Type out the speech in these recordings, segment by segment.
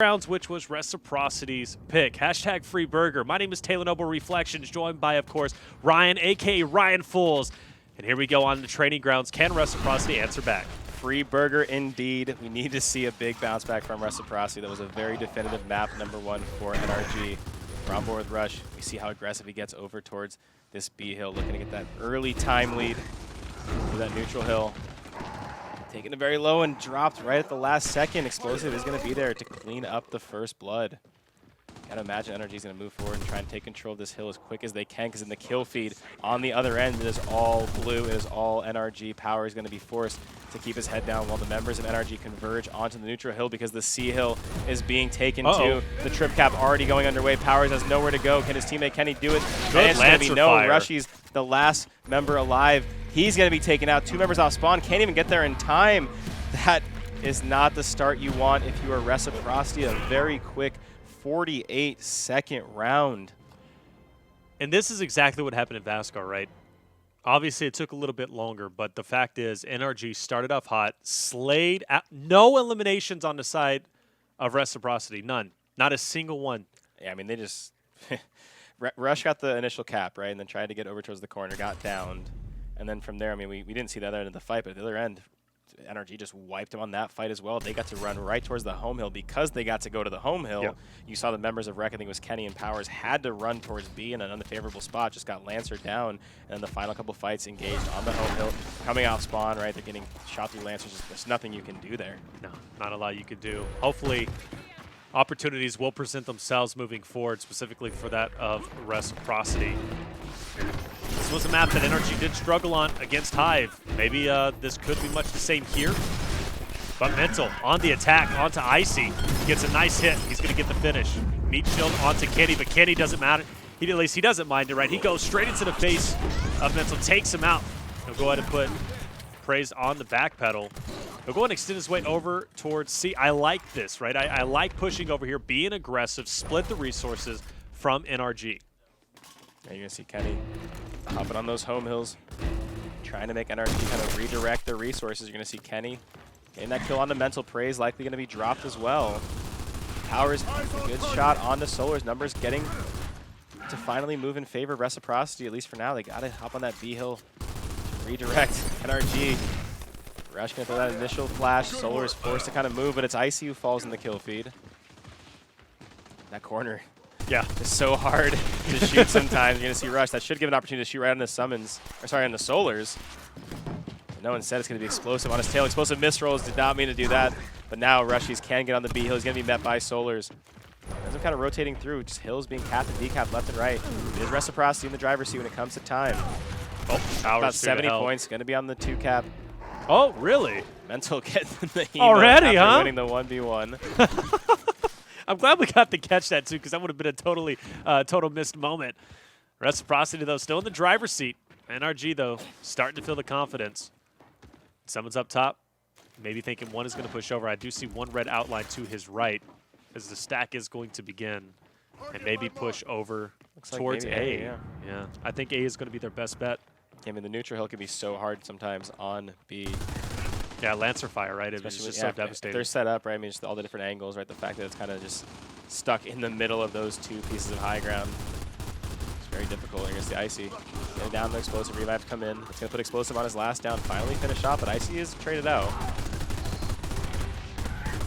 Rounds, which was Reciprocity's pick. Hashtag free burger. My name is Taylor Noble Reflections, joined by, of course, Ryan, aka Ryan Fools. And here we go on the training grounds. Can Reciprocity answer back? Free burger indeed. We need to see a big bounce back from Reciprocity. That was a very definitive map, #1 for NRG. We're on board with Rush. We see how aggressive he gets over towards this B hill, looking to get that early time lead for that neutral hill. Taking it very low and dropped right at the last second. Explosive is going to be there to clean up the first blood. Gotta imagine NRG is going to move forward and try and take control of this hill as quick as they can, because in the kill feed on the other end, it is all blue. It is all NRG. Power is going to be forced to keep his head down while the members of NRG converge onto the neutral hill, because the C hill is being taken to. The trip cap already going underway. Powers has nowhere to go. Can his teammate Kenny do it? Good it's going to be no. fire. Rushy's the last member alive. He's going to be taken out. 2 members off spawn. Can't even get there in time. That is not the start you want if you are Reciprocity. A very quick 48-second round. And this is exactly what happened in Vascar, right? Obviously, it took a little bit longer, but the fact is NRG started off hot, slayed, no eliminations on the side of Reciprocity. None. Not a single one. Yeah, I mean, they just... Rush got the initial cap, right, and then tried to get over towards the corner, got downed. And then from there, I mean, we didn't see the other end of the fight, but at the other end, NRG just wiped them on that fight as well. They got to run right towards the home hill. Because they got to go to the home hill, you saw the members of Rec, I think it was Kenny and Powers, had to run towards B in an unfavorable spot, just got Lancer down, and then the final couple fights engaged on the home hill. Coming off spawn, right, they're getting shot through Lancers. There's nothing you can do there. No, not a lot you could do. Hopefully, opportunities will present themselves moving forward, specifically for that of Reciprocity. This was a map that NRG did struggle on against Hive. Maybe this could be much the same here. But Mental on the attack, onto Icy. Gets a nice hit. He's going to get the finish. Meat shield onto Kenny, but Kenny doesn't matter. At least he doesn't mind it, right? He goes straight into the face of Mental, takes him out. He'll go ahead and put Praise on the back pedal. He'll go ahead and extend his way over towards C. I like this, right? I like pushing over here, being aggressive, split the resources from NRG. Yeah, you're going to see Kenny hopping on those home hills, trying to make NRG kind of redirect their resources. You're going to see Kenny getting that kill on the Mental. Praise likely going to be dropped as well. Powers, a good shot on the Solar's. Numbers getting to finally move in favor of Reciprocity, at least for now. They got to hop on that B hill, redirect NRG. Rush going to throw that initial flash. Solar is forced to kind of move, but it's Icy who falls in the kill feed. That corner. Yeah, it's so hard to shoot sometimes. You're going to see Rush. That should give an opportunity to shoot right on the summons, or sorry, on the Solars. But no, instead it's going to be explosive on his tail. Explosive misrolls, did not mean to do that. But now Rushies can get on the B hill. He's going to be met by Solars. As I'm kind of rotating through, just hills being capped and decapped left and right. It is Reciprocity in the driver's seat when it comes to time. Oh, about 70 points, going to be on the 2 cap. Oh, really? Mental getting the emo already, after huh? winning the 1v1. I'm glad we got to catch that, too, because that would have been a total missed moment. Reciprocity, though, still in the driver's seat. NRG, though, starting to feel the confidence. Someone's up top, maybe thinking one is going to push over. I do see one red outline to his right as the stack is going to begin and maybe push over towards like A. Yeah, I think A is going to be their best bet. I mean, the neutral hill can be so hard sometimes on B. Yeah, Lancer fire, right? It's just so devastating. They're set up, right? I mean, just all the different angles, right? The fact that it's kind of just stuck in the middle of those 2 pieces of high ground. It's very difficult. You're going to see Icy getting down the explosive. Revive to come in. It's going to put explosive on his last down. Finally finish off, but Icy is traded out.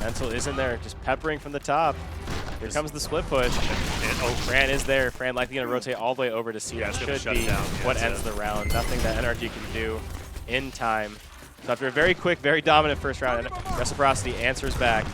Mental is in there, just peppering from the top. Here comes the split push. And Fran is there. Fran likely going to rotate all the way over to C. That should be what ends the round. Nothing that NRG can do in time. So after a very quick, very dominant first round, Reciprocity answers back.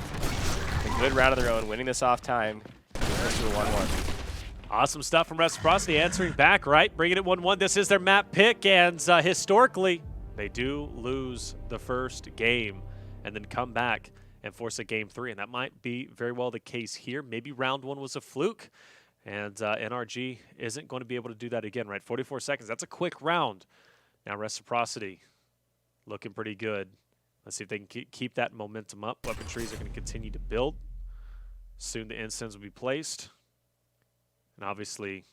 A good round of their own, winning this off time. This to a 1-1. Awesome stuff from Reciprocity, answering back, right? Bringing it 1-1. This is their map pick, and historically, they do lose the first game and then come back and force a game 3, and that might be very well the case here. Maybe round 1 was a fluke, and NRG isn't going to be able to do that again, right? 44 seconds, that's a quick round. Now Reciprocity looking pretty good. Let's see if they can keep that momentum up. Weapon trees are going to continue to build. Soon the incense will be placed. And obviously,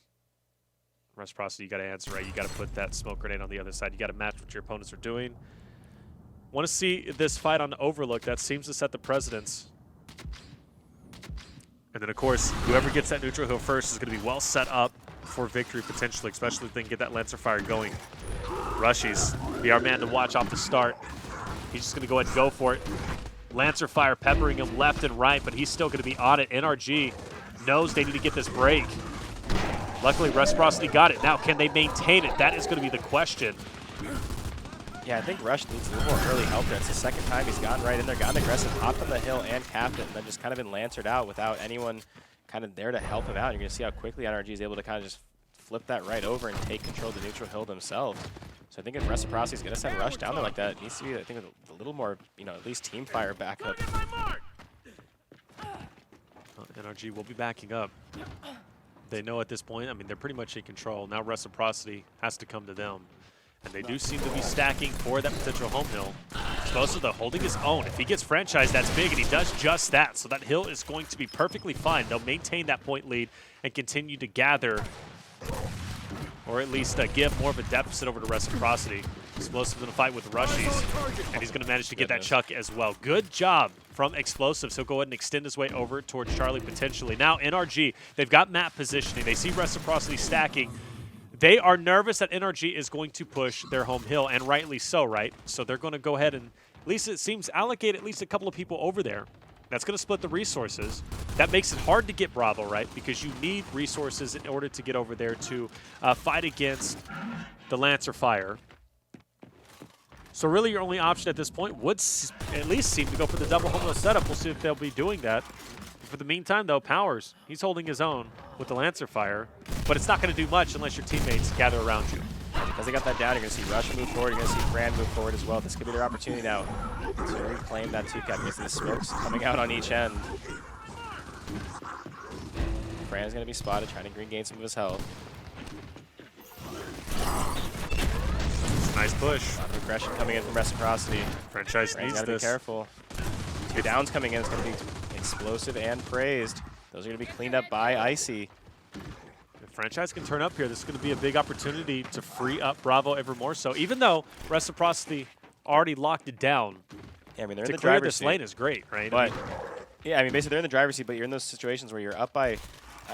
Reciprocity, you got to answer right. You got to put that smoke grenade on the other side. You got to match what your opponents are doing. Want to see this fight on Overlook. That seems to set the precedence. And then, of course, whoever gets that neutral hill first is going to be well set up for victory, potentially, especially if they can get that Lancer Fire going. Rushies be our man to watch off the start. He's just going to go ahead and go for it. Lancer Fire peppering him left and right, but he's still going to be on it. NRG knows they need to get this break. Luckily, Reciprocity got it. Now, can they maintain it? That is going to be the question. Yeah, I think Rush needs a little more early help there. It's the second time he's gotten right in there, gotten aggressive, hopped on the hill and capped it, and then just kind of been lancered out without anyone kind of there to help him out. You're going to see how quickly NRG is able to kind of just flip that right over and take control of the neutral hill themselves. So I think if Reciprocity is going to send Rush down there like that, it needs to be, I think, with a little more, at least team fire backup. Well, NRG will be backing up. They know at this point, I mean, they're pretty much in control. Now Reciprocity has to come to them. And they do seem to be stacking for that potential home hill. Explosive, though, holding his own. If he gets franchised, that's big, and he does just that. So that hill is going to be perfectly fine. They'll maintain that point lead and continue to gather, or at least give more of a deficit over to Reciprocity. Explosive in a fight with Rushies, and he's going to manage to get that chuck as well. Good job from Explosive. So go ahead and extend his way over towards Charlie potentially. Now NRG, they've got map positioning. They see Reciprocity stacking. They are nervous that NRG is going to push their home hill, and rightly so, right? So they're going to go ahead and, at least it seems, allocate at least a couple of people over there. That's going to split the resources. That makes it hard to get Bravo, right? Because you need resources in order to get over there to fight against the Lancer Fire. So really your only option at this point would at least seem to go for the double home hill setup. We'll see if they'll be doing that. For the meantime, though, Powers, he's holding his own with the Lancer Fire, but it's not going to do much unless your teammates gather around you. Because they got that down, you're going to see Rush move forward, you're going to see Fran move forward as well. This could be their opportunity now to reclaim that 2-cap. You see the smokes coming out on each end. Fran's going to be spotted, trying to regain some of his health. Nice push. A lot of aggression coming in from Reciprocity. Franchise Fran's needs got to be this. careful. 2 downs coming in, it's going to be Explosive and Praised. Those are going to be cleaned up by Icy. If Franchise can turn up here, this is going to be a big opportunity to free up Bravo ever more so. Even though Reciprocity already locked it down, Yeah, I mean, they're to in the clear driver's this seat. lane is great, right? But, yeah, I mean, basically they're in the driver's seat, but you're in those situations where you're up by,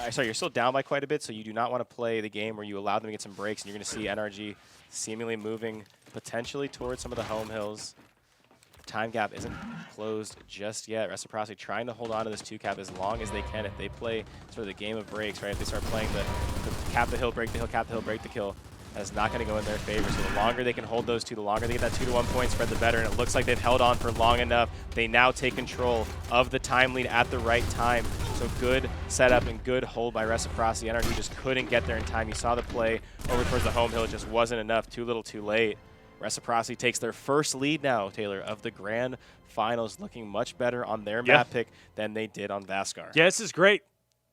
sorry, you're still down by quite a bit, so you do not want to play the game where you allow them to get some breaks, and you're going to see NRG seemingly moving potentially towards some of the home hills. Time gap isn't closed just yet. Reciprocity trying to hold on to this 2-cap as long as they can. If they play sort of the game of breaks, right? If they start playing the cap the hill, break the hill, cap the hill, break the kill, that's not going to go in their favor. So the longer they can hold those two, the longer they get that 2-to-1 point spread, the better. And it looks like they've held on for long enough. They now take control of the time lead at the right time. So good setup and good hold by Reciprocity. NRG just couldn't get there in time. You saw the play over towards the home hill. It just wasn't enough. Too little, too late. Reciprocity takes their first lead now, Taylor, of the grand finals, looking much better on their map pick than they did on Vaskar. Yeah, this is great.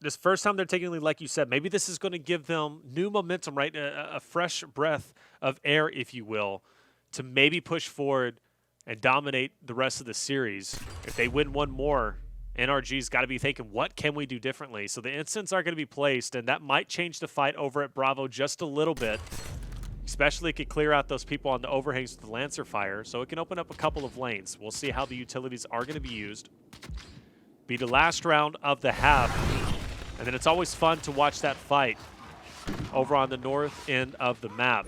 This first time they're taking a lead, like you said, maybe this is going to give them new momentum, right? A fresh breath of air, if you will, to maybe push forward and dominate the rest of the series. If they win one more, NRG's got to be thinking, what can we do differently? So the instants are going to be placed, and that might change the fight over at Bravo just a little bit. Especially it could clear out those people on the overhangs with the Lancer Fire, so it can open up a couple of lanes. We'll see how the utilities are going to be used. Be the last round of the half, and then it's always fun to watch that fight over on the north end of the map,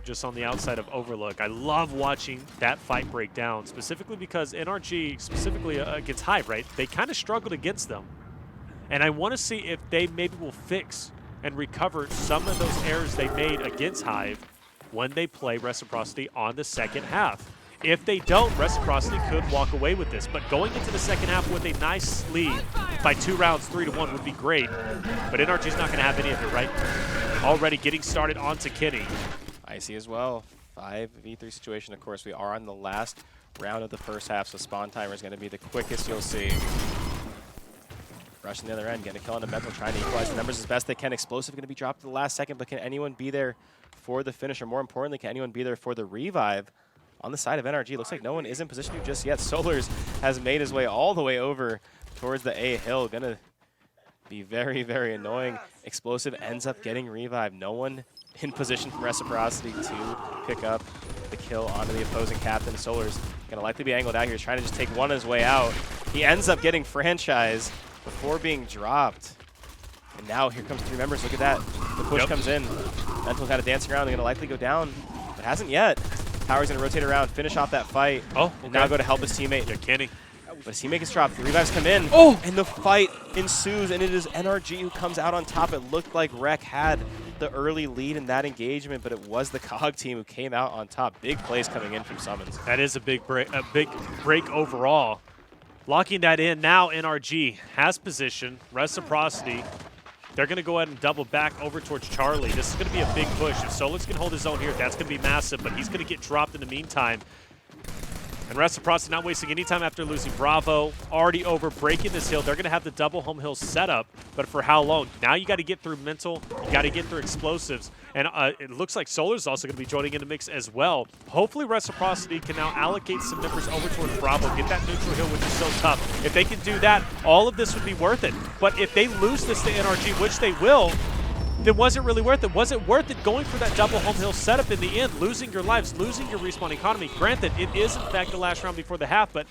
just on the outside of Overlook. I love watching that fight break down, specifically because NRG, specifically against Hive, right? They kind of struggled against them, and I want to see if they maybe will fix and recover some of those errors they made against Hive when they play Reciprocity on the second half. If they don't, Reciprocity could walk away with this. But going into the second half with a nice lead by 2 rounds, 3-1 would be great. But NRG's not going to have any of it, right? Already getting started onto Kenny. Icy as well. 5v3 situation, of course. We are on the last round of the first half, so spawn timer is going to be the quickest you'll see. Rush on the other end, getting a kill on the mental, trying to equalize the numbers as best they can. Explosive going to be dropped at the last second, but can anyone be there for the finish? Or more importantly, can anyone be there for the revive on the side of NRG? Looks like no one is in position to just yet. Solars has made his way all the way over towards the A hill. Going to be very, very annoying. Explosive ends up getting revived. No one in position from Reciprocity to pick up the kill onto the opposing captain. Solars going to likely be angled out here. He's trying to just take one on his way out. He ends up getting franchised. before being dropped. And now here comes 3 members. Look at that. The push comes in. Mental kind of dancing around. They're going to likely go down, but hasn't yet. Power's going to rotate around, finish off that fight. Oh, and now go to help his teammate. Yeah, Kenny. But his teammate gets dropped. 3 revives come in. Oh! And the fight ensues, and it is NRG who comes out on top. It looked like Rec had the early lead in that engagement, but it was the COG team who came out on top. Big plays coming in from Summons. That is a big break overall. Locking that in now, NRG has position, Reciprocity. They're going to go ahead and double back over towards Charlie. This is going to be a big push. If Solix can hold his own here, that's going to be massive, but he's going to get dropped in the meantime. And Reciprocity not wasting any time after losing Bravo. Already over, breaking this hill. They're going to have the double home hill set up, but for how long? Now you got to get through mental. You got to get through explosives. And it looks like Solar's also going to be joining in the mix as well. Hopefully Reciprocity can now allocate some members over towards Bravo, get that neutral hill, which is so tough. If they can do that, all of this would be worth it. But if they lose this to NRG, which they will, then was it really worth it? Was it worth it going for that double home hill setup in the end, losing your lives, losing your respawn economy? Granted, it is in fact the last round before the half, but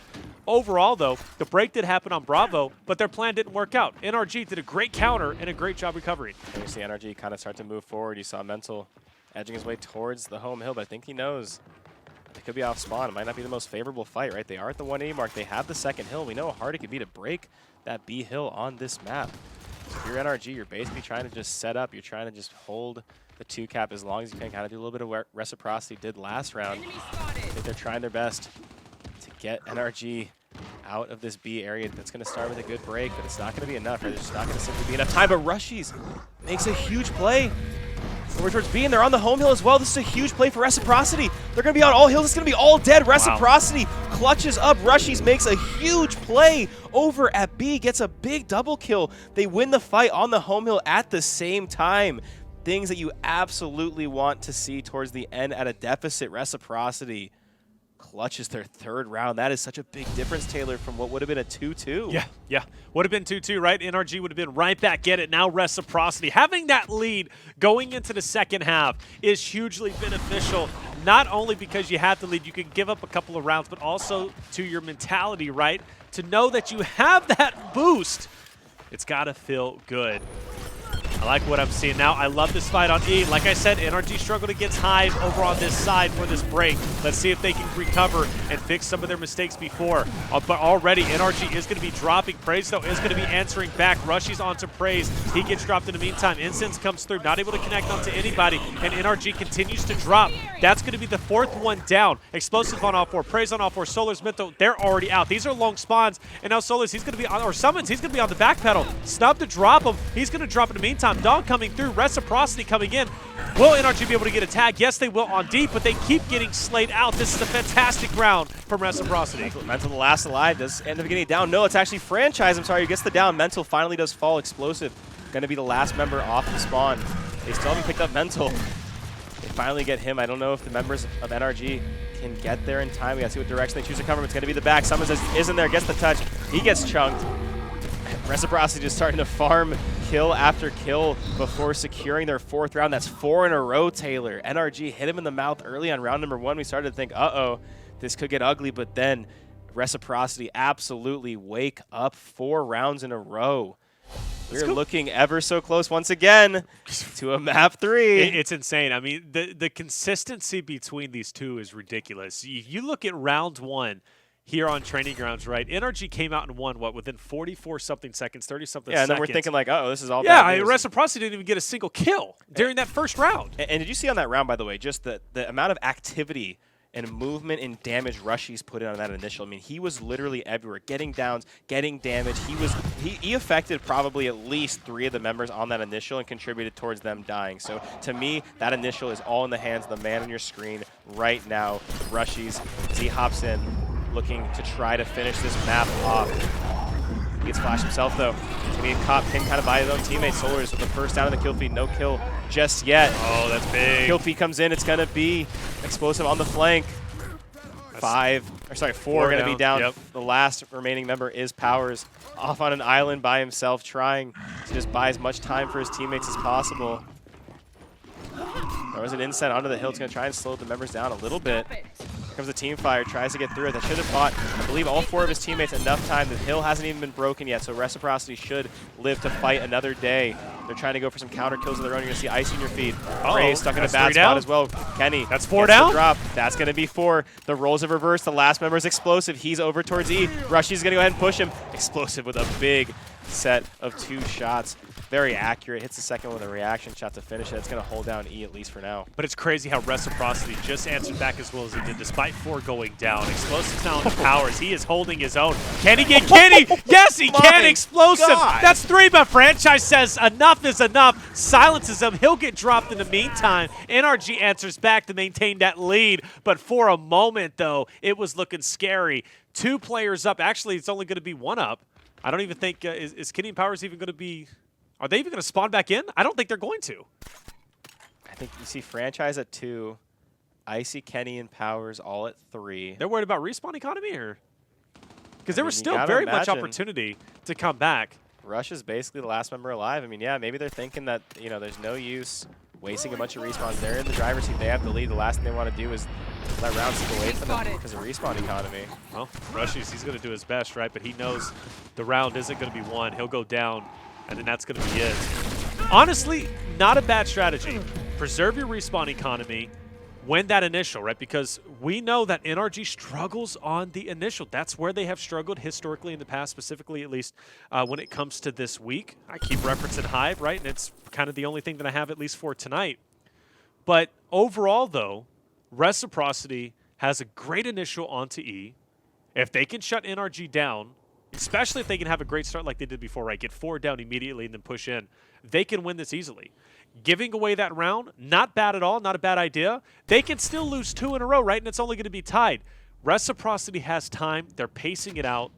overall though, the break did happen on Bravo, but their plan didn't work out. NRG did a great counter and a great job recovering. And you see NRG kind of start to move forward. You saw Mental edging his way towards the home hill, but I think he knows it could be off spawn. It might not be the most favorable fight, right? They are at the 180 mark. They have the second hill. We know how hard it could be to break that B hill on this map. So if you're NRG, you're basically trying to just set up. You're trying to just hold the 2 cap as long as you can, kind of do a little bit of what Reciprocity did last round. I think they're trying their best to get NRG out of this B area. That's going to start with a good break, but it's not going to be enough. Right? There's just not going to simply be enough time. But Rushies makes a huge play over towards B, and they're on the home hill as well. This is a huge play for Reciprocity. They're going to be on all hills. It's going to be all dead. Reciprocity clutches up. Rushies makes a huge play over at B, gets a big double kill. They win the fight on the home hill at the same time. Things that you absolutely want to see towards the end at a deficit. Reciprocity clutches their 3rd round. That is such a big difference, Taylor, from what would have been a 2-2. Yeah. Would have been 2-2, right? NRG would have been right back at it. Now Reciprocity. Having that lead going into the second half is hugely beneficial, not only because you have the lead, you can give up a couple of rounds, but also to your mentality, right? To know that you have that boost, it's got to feel good. I like what I'm seeing now. I love this fight on E. Like I said, NRG struggled against Hive over on this side for this break. Let's see if they can recover and fix some of their mistakes before. But already, NRG is going to be dropping. Praise, though, is going to be answering back. Rushies onto Praise. He gets dropped in the meantime. Incense comes through, not able to connect onto anybody, and NRG continues to drop. That's going to be the 4th one down. Explosive on all 4. Praise on all 4. Solar's Mytho, they're already out. These are long spawns, and now Solar's, he's going to be on, or Summons, he's going to be on the back pedal. Snub to drop him. He's going to drop in the meantime. Dog coming through, Reciprocity coming in. Will NRG be able to get a tag? Yes, they will on deep, but they keep getting slayed out. This is a fantastic round from Reciprocity. Mental the last alive does end up getting down. No, it's actually Franchise, I'm sorry, who gets the down. Mental finally does fall. Explosive going to be the last member off the spawn. They still haven't picked up Mental. They finally get him. I don't know if the members of NRG can get there in time. We got to see what direction they choose to cover. It's going to be the back. Summons isn't there, gets the touch. He gets chunked. Reciprocity just starting to farm kill after kill before securing their 4th round. That's 4 in a row, Taylor. NRG hit him in the mouth early on round number 1. We started to think, uh-oh, this could get ugly, but then Reciprocity absolutely wake up 4 rounds in a row. We're looking ever so close once again to a map 3. It's insane. I mean, the consistency between these two is ridiculous. You look at round 1 here on Training Grounds, right? NRG came out and won, what, within 44-something seconds, 30-something seconds. Yeah, and then we're thinking like, oh, this is all bad bad news. Reciprocity didn't even get a single kill during that first round. And did you see on that round, by the way, just the amount of activity and movement and damage Rushies put in on that initial? I mean, he was literally everywhere, getting downs, getting damage. He affected probably at least 3 of the members on that initial and contributed towards them dying. So to me, that initial is all in the hands of the man on your screen right now, Rushies. Z hops in, looking to try to finish this map off. He gets flashed himself, though. He's going to get caught, pinned kind of by his own teammate. Solars with the first down of the kill feed. No kill just yet. Oh, that's big. Kill feed comes in. It's going to be Explosive on the flank. 4 going to be down. Yep. The last remaining member is Powers, off on an island by himself, trying to just buy as much time for his teammates as possible. There was an inset onto the hill. It's going to try and slow the members down a little bit. Here comes the team fire, tries to get through it. That should have bought, I believe, all 4 of his teammates enough time. The hill hasn't even been broken yet, so Reciprocity should live to fight another day. They're trying to go for some counter kills of their own. You're going to see Ice in your feed. Ray stuck in a bad spot as well. Kenny. That's 4 down. Drop. That's going to be 4. The roles have reversed. The last member is Explosive. He's over towards E. Rushy's going to go ahead and push him. Explosive with a big set of 2 shots. Very accurate. Hits the second one with a reaction shot to finish it. It's going to hold down E at least for now. But it's crazy how Reciprocity just answered back as well as he did, despite 4 going down. Explosive's now on the powers. He is holding his own. Can he get Kenny? Yes, he can. Explosive. God. That's 3, but Franchise says enough is enough. Silences him. He'll get dropped in the meantime. NRG answers back to maintain that lead. But for a moment, though, it was looking scary. 2 players up. Actually, it's only going to be 1 up. I don't even think, is Kenny and Powers even going to be... Are they even going to spawn back in? I don't think they're going to. I think you see Franchise at 2, Icy, Kenny, and Powers all at 3. They're worried about respawn economy, or? Because there was still very much opportunity to come back. Rush is basically the last member alive. I mean, yeah, maybe they're thinking that, you know, there's no use wasting a bunch of respawns. They're in the driver's seat. They have the lead. The last thing they want to do is let rounds slip away from them because of respawn economy. Well, Rush, he's going to do his best, right? But he knows the round isn't going to be won. He'll go down, and then that's going to be it. Honestly, not a bad strategy. Preserve your respawn economy. Win that initial, right? Because we know that NRG struggles on the initial. That's where they have struggled historically in the past, specifically at least when it comes to this week. I keep referencing Hive, right? And it's kind of the only thing that I have at least for tonight. But overall, though, Reciprocity has a great initial onto E. If they can shut NRG down, especially if they can have a great start like they did before, right? Get 4 down immediately and then push in. They can win this easily. Giving away that round, not bad at all, not a bad idea. They can still lose 2 in a row, right? And it's only going to be tied. Reciprocity has time. They're pacing it out.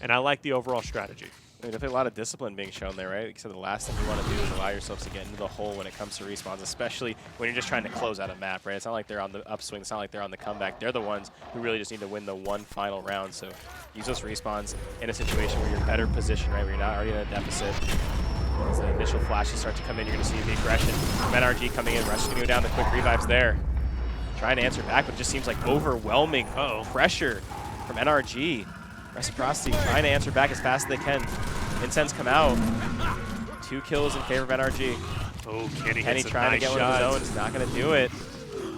And I like the overall strategy. There's definitely a lot of discipline being shown there, right? Like I said, the last thing you want to do is allow yourselves to get into the hole when it comes to respawns, especially when you're just trying to close out a map, right? It's not like they're on the upswing. It's not like they're on the comeback. They're the ones who really just need to win the one final round. So use those respawns in a situation where you're better positioned, right? Where you're not already in a deficit. As the initial flashes start to come in, you're going to see the aggression from NRG coming in. Rush is going to go down. The quick revives there. Trying to answer back, but it just seems like overwhelming pressure from NRG. Reciprocity trying to answer back as fast as they can. Incense come out. 2 kills in favor of NRG. Oh, Kenny trying to get one of his own. It's not going to do it.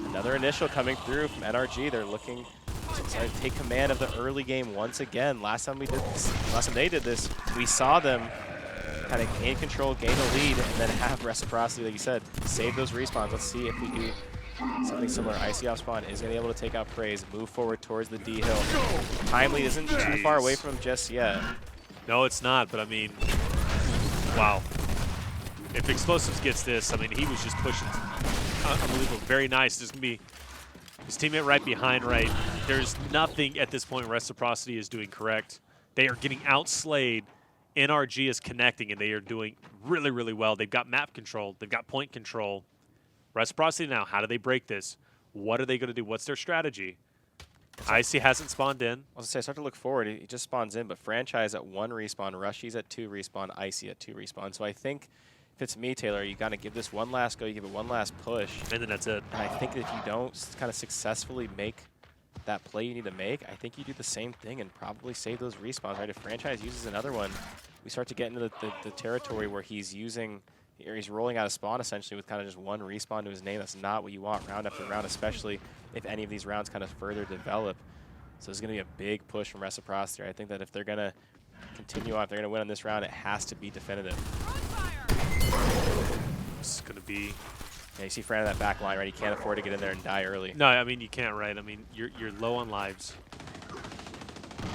Another initial coming through from NRG. They're looking to take command of the early game once again. Last time they did this, we saw them kind of gain control, gain the lead, and then have Reciprocity, like you said, save those respawns. Let's see if we do something similar. Icy off spawn is going to be able to take out Praise, move forward towards the D hill. Timely isn't too far away from him just yet. No, it's not, but I mean, wow. If Explosives gets this, I mean, he was just pushing unbelievable. Very nice. There's going to be his teammate right behind, right? There's nothing at this point Reciprocity is doing correct. They are getting outslayed. NRG is connecting, and they are doing really, really well. They've got map control. They've got point control. Reciprocity now, how do they break this? What are they going to do? What's their strategy? Icy hasn't spawned in. I was going to say, I start to look forward. He just spawns in, but Franchise at 1 respawn, Rushy's at 2 respawn, Icy at 2 respawn. So I think if it's me, Taylor, you got to give this one last go. You give it one last push. And then that's it. And I think that if you don't kind of successfully make that play you need to make, I think you do the same thing and probably save those respawns, right? If Franchise uses another one, we start to get into the territory where he's using, or he's rolling out a spawn essentially with kind of just 1 respawn to his name. That's not what you want round after round, especially if any of these rounds kind of further develop. So it's going to be a big push from Reciprocity. I think that if they're going to continue on, if they're going to win on this round, it has to be definitive. It's going to be... Yeah, you see Fran in that back line, right? He can't afford to get in there and die early. No, I mean, you can't, right? I mean, you're low on lives.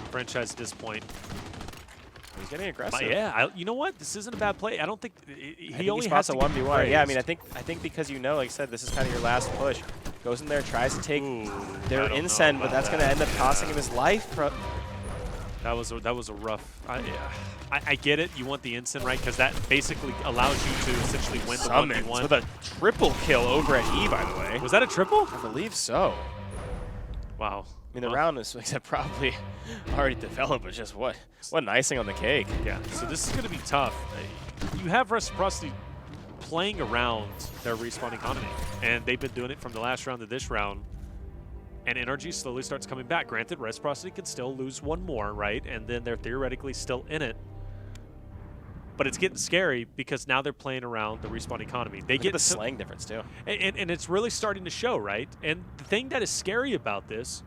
Franchise at this point. He's getting aggressive. But yeah, you know what? This isn't a bad play. I don't think he only spots has a to 1v1. Yeah, I mean, I think because you know, like I said, this is kind of your last push. Goes in there, tries to take their incend, but that's going to end up costing him his life. That was a rough. I get it. You want the incend, right? Because that basically allows you to essentially win the 1v1 with a triple kill over at E, by the way. Was that a triple? I believe so. Wow. I mean, the round is probably already developed, but just what an icing on the cake. Yeah, so this is going to be tough. You have Reciprocity playing around their respawn economy, and they've been doing it from the last round to this round. And NRG slowly starts coming back. Granted, Reciprocity can still lose one more, right? And then they're theoretically still in it. But it's getting scary because now they're playing around the respawn economy. They get the slang difference too. And it's really starting to show, right? And the thing that is scary about this,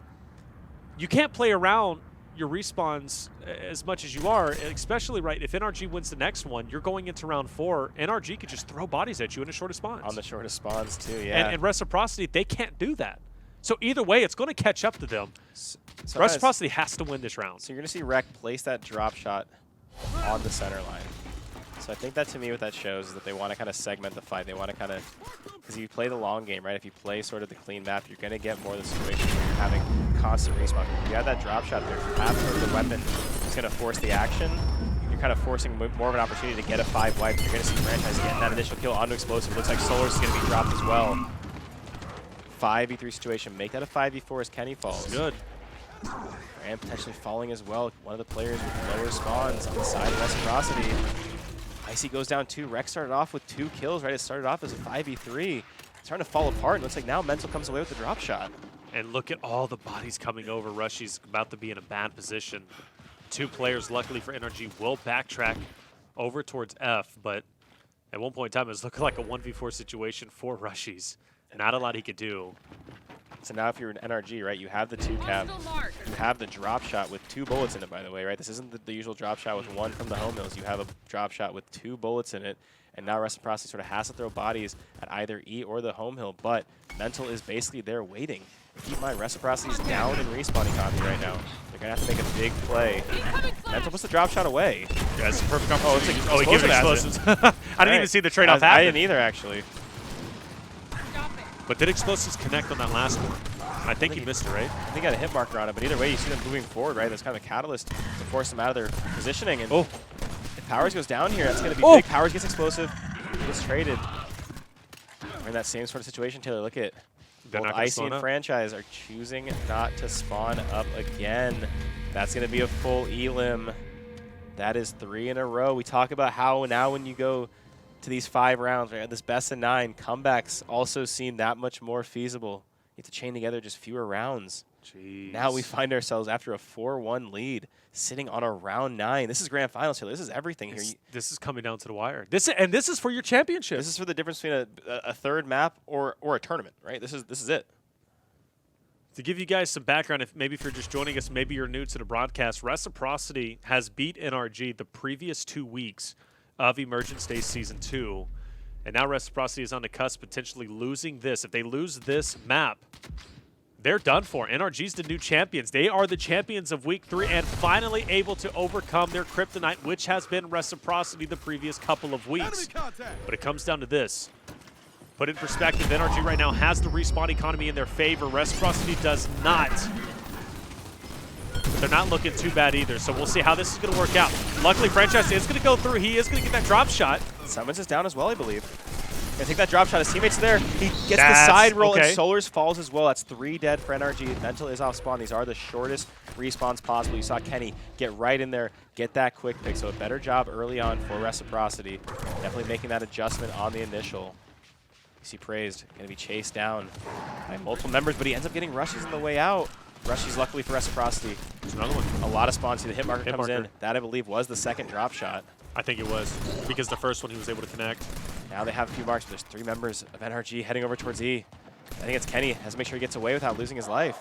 you can't play around your respawns as much as you are, especially, right, if NRG wins the next one, you're going into round 4, NRG could just throw bodies at you in the shortest spawns. On the shortest spawns too, yeah. And Reciprocity, they can't do that. So either way, it's going to catch up to them. So Reciprocity has to win this round. So you're going to see Rec place that drop shot on the center line. So I think that, to me, what that shows is that they want to kind of segment the fight. They want to kind of, because you play the long game, right? If you play sort of the clean map, you're going to get more of the situation where you're having constant respawn. If you have that drop shot there, if you have sort of the weapon that's going to force the action, you're kind of forcing more of an opportunity to get a 5 wipe. You're going to see Franchise getting that initial kill onto Explosive. Looks like Solar's is going to be dropped as well. 5v3 situation. Make that a 5v4 as Kenny falls. Good. And potentially falling as well. One of the players with lower spawns on the side of Reciprocity. Icy goes down 2. Rex started off with 2 kills, right? It started off as a 5v3. It's starting to fall apart. It looks like now Mental comes away with the drop shot. And look at all the bodies coming over. Rushy's about to be in a bad position. 2 players, luckily for NRG, will backtrack over towards F, but at one point in time, it was looking like a 1v4 situation for Rushy's. Not a lot he could do. So now if you're an NRG, right, you have the 2 cap, you have the drop shot with 2 bullets in it, by the way, right? This isn't the usual drop shot with 1 from the home mills. You have a drop shot with 2 bullets in it, and now Reciprocity sort of has to throw bodies at either E or the home hill, but Mental is basically there waiting. Keep in mind, Reciprocity's down in respawn economy right now. They're going to have to make a big play. Mental puts the drop shot away. Yeah, it's a perfect opportunity. Oh, he gives it explosives. I didn't even see the trade-off happen. I didn't either, actually. But did explosives connect on that last one? I think he missed it, right? I think he had a hit marker on it, but either way, you see them moving forward, right? That's kind of a catalyst to force them out of their positioning. And if Powers goes down here, that's going to be big. Powers gets explosive. He gets traded. We're in that same sort of situation, Taylor. Look at both Icy and Franchise are choosing not to spawn up again. That's going to be a full elim. That is 3 in a row. We talk about how now when you go to these 5 rounds, right, this best of 9, comebacks also seem that much more feasible. You have to chain together just fewer rounds. Jeez. Now we find ourselves after a 4-1 lead, sitting on a round 9. This is grand finals, Taylor. This is everything here. This is coming down to the wire. This is for your championship. This is for the difference between a third map or a tournament, right? This is it. To give you guys some background, if you're just joining us, maybe you're new to the broadcast, Reciprocity has beat NRG the previous 2 weeks of Emergence Day Season 2. And now Reciprocity is on the cusp, potentially losing this. If they lose this map, they're done for. NRG's the new champions. They are the champions of Week 3 and finally able to overcome their kryptonite, which has been Reciprocity the previous couple of weeks. But it comes down to this. Put in perspective, NRG right now has the respawn economy in their favor. Reciprocity does not. But they're not looking too bad either, so we'll see how this is going to work out. Luckily, Franchise is going to go through. He is going to get that drop shot. Summons is down as well, I believe. Gonna take that drop shot. His teammates are there. He gets the side roll, and Solars falls as well. That's 3 dead for NRG. Mental is off spawn. These are the shortest respawns possible. You saw Kenny get right in there, get that quick pick. So a better job early on for Reciprocity. Definitely making that adjustment on the initial. You see Praised going to be chased down by multiple members, but he ends up getting Rushes on the way out. Rushes, luckily for Reciprocity. There's another one. A lot of spawns. See the hit marker comes in. That, I believe, was the second drop shot. I think it was, because the first one he was able to connect. Now they have a few marks, but there's 3 members of NRG heading over towards E. I think it's Kenny. Has to make sure he gets away without losing his life.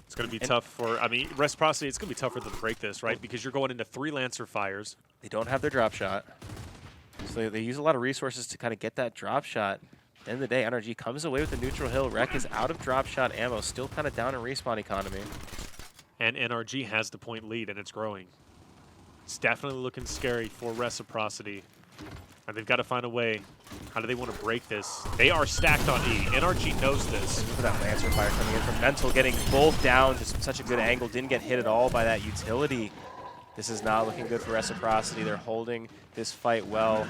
It's going to be tough for, Reciprocity, it's going to be tough for them to break this, right? Because you're going into 3 Lancer fires. They don't have their drop shot. So they use a lot of resources to kind of get that drop shot. At the end of the day, NRG comes away with the neutral hill. Rec is out of drop shot ammo, still kind of down in respawn economy. And NRG has the point lead, and it's growing. It's definitely looking scary for Reciprocity. And they've got to find a way. How do they want to break this? They are stacked on E. NRG knows this. Look for that Lancer fire coming in from Mental, getting both down. Just such a good angle. Didn't get hit at all by that utility. This is not looking good for Reciprocity. They're holding this fight well.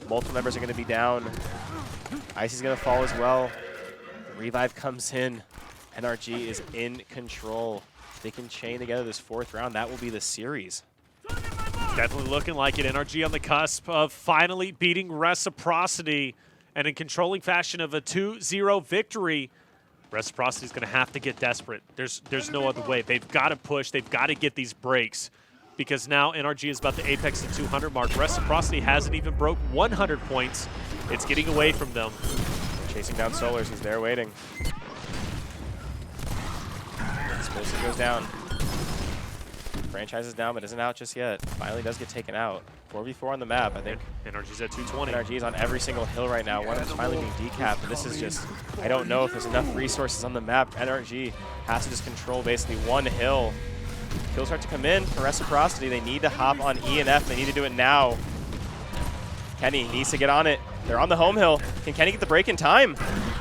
Multiple members are going to be down. Icy's going to fall as well. The revive comes in. NRG is in control. They can chain together this 4th round. That will be the series. Definitely looking like it. NRG on the cusp of finally beating Reciprocity and in controlling fashion of a 2-0 victory. Reciprocity is going to have to get desperate. There's no other way. They've got to push. They've got to get these breaks because now NRG is about to apex the 200 mark. Reciprocity hasn't even broke 100 points. It's getting away from them. Chasing down Solars. He's there waiting. Explosive goes down. Franchise is down, but isn't out just yet. Finally does get taken out. 4v4 on the map, I think. NRG's at 220. NRG is on every single hill right now. One of them's finally being decapped, but this is just, I don't know if there's enough resources on the map. NRG has to just control basically one hill. Kills start to come in for Reciprocity. They need to hop on E and F. They need to do it now. Kenny needs to get on it. They're on the home hill. Can Kenny get the break in time?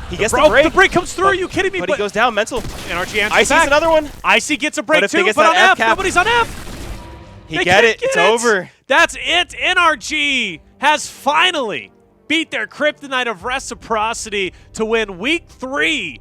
He gets the break. The break comes through. Are you kidding me? But he goes down mental. NRG answers Icy's back. another one. Icy gets a break But if he too, gets but on that F. F-cap, Nobody's on F. He get it. It's over. That's it. NRG has finally beat their kryptonite of Reciprocity to win Week 3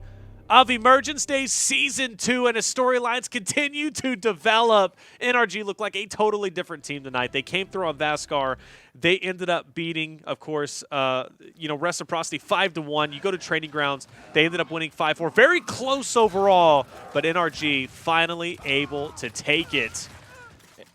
of Emergence Day Season 2, and as storylines continue to develop, NRG looked like a totally different team tonight. They came through on Vascar. They ended up beating, of course, Reciprocity 5-1. You go to Training Grounds. They ended up winning 5-4. Very close overall, but NRG finally able to take it.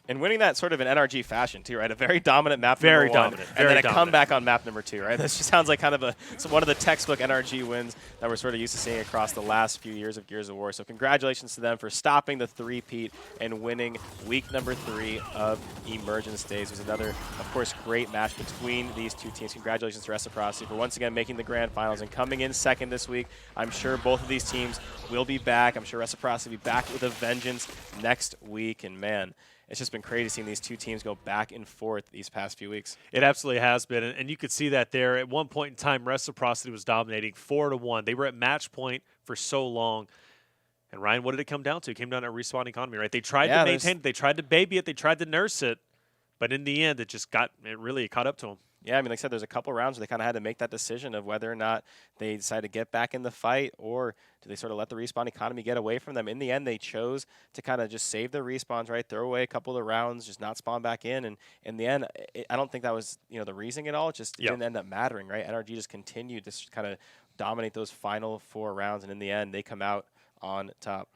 And winning that sort of in NRG fashion, too, right? A very dominant map Very number 1, dominant. and then a Very comeback on map number 2, right? This just sounds like kind of one of the textbook NRG wins that we're sort of used to seeing across the last few years of Gears of War. So congratulations to them for stopping the three-peat and winning week number 3 of Emergence Days. It was another, of course, great match between these two teams. Congratulations to Reciprocity for once again making the grand finals and coming in second this week. I'm sure both of these teams will be back. I'm sure Reciprocity will be back with a vengeance next week. And man, it's just been crazy seeing these two teams go back and forth these past few weeks. It absolutely has been, and you could see that there. At one point in time, Reciprocity was dominating 4-1. They were at match point for so long. And Ryan, what did it come down to? It came down to a respawn economy, right? They tried to maintain it, they tried to baby it, they tried to nurse it, but in the end, it really caught up to them. Yeah, I mean, like I said, there's a couple rounds where they kind of had to make that decision of whether or not they decide to get back in the fight or do they sort of let the respawn economy get away from them. In the end, they chose to kind of just save their respawns, right? Throw away a couple of the rounds, just not spawn back in. And in the end, I don't think that was the reasoning at all. It just didn't end up mattering, right? NRG just continued to kind of dominate those final 4 rounds, and in the end, they come out on top.